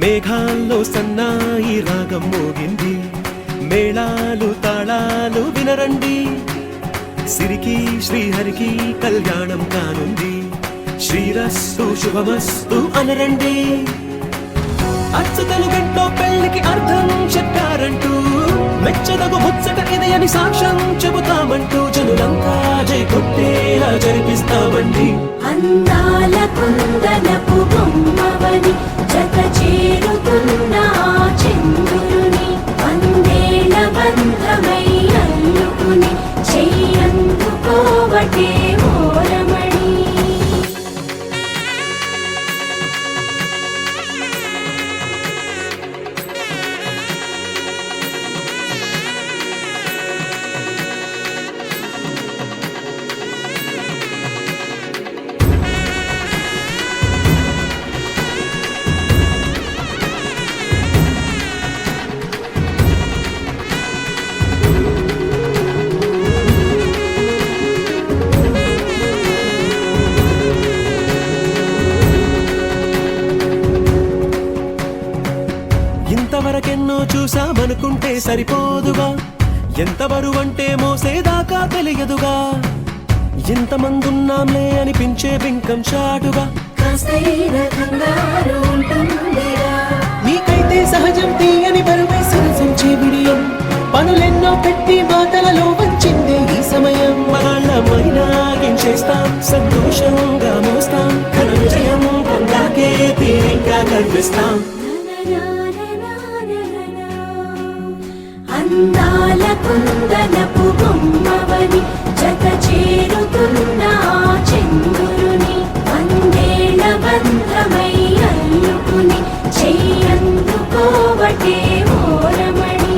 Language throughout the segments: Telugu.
మేఘాల్లో సన్నాయి రాగం మోగింది, మేళాలు తాళాలు వినరండి, సిరికి శ్రీహరికి కళ్యాణం కానుంది, శ్రీరస్తు శుభమస్తు అనరండి. అచ్చతలు గంటో పెళ్లికి అర్థం చెప్పారంటూ, మెచ్చదగు ముచ్చట ఇది అని సాక్ష్యం చెబుతామంటూ, జనులంతా జై కొట్టేలా జరిపిస్తామండి. అందాల కుందనపు బొమ్మవని జత చేరుతున్న చంద్రుని, వందేల బంధమై అల్లుకుని చెయ్యందుకోవటే ఓరమణి. ఇంతవరకెన్నో చూసామనుకుంటే సరిపోదుగా, ఎంత బరువంటే మోసేదాకా తెలియదుగా, ఇంతమందున్నాంలే అనిపించే బింకం చాటుగా, నీకైతే సహజం తీయని బరువై సరసించే బిడియం, పనులెన్నో పెట్టి మాటలలో వంచిందే ఈ సమయం. చేస్తాం సంతోషంగా మోస్తాం, ఘన విజయం పొందాకే తీరిగ్గా కనిపిస్తాం. అందాల కుందనపు బొమ్మవని జత చేరుతున్న చంద్రుని, వందేల బంధమై అల్లుకుని చెయ్యందుకోవటే ఓరమణి.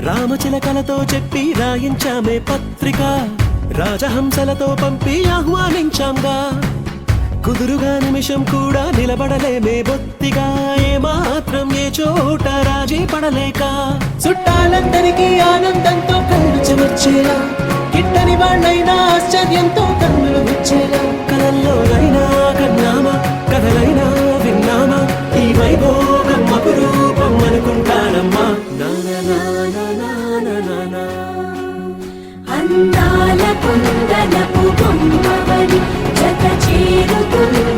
రామచిలకలతో చెప్పి రాయించామే పత్రిక, రాజహంసలతో పంపి ఆహ్వానించాంగా, కుదురుగా నిమిషం కూడా నిలబడలేమే బొత్తిగా, ఏమాత్రం ఏ చోట రాజీ పడలేక, చుట్టాలందరికీ ఆనందంతో కళ్ళు చెమర్చేలా, గిట్టని వాళ్ళైనా ఆశ్చర్యంతో కన్నులు విచ్చేలా, కలల్లోనైనా కన్నామా కథలైనా విన్నామా, ఈ వైభోగం అపురూపం అనుకుంటానమ్మా. అందాల కుందనపు బొమ్మవని జత చేరుతున్న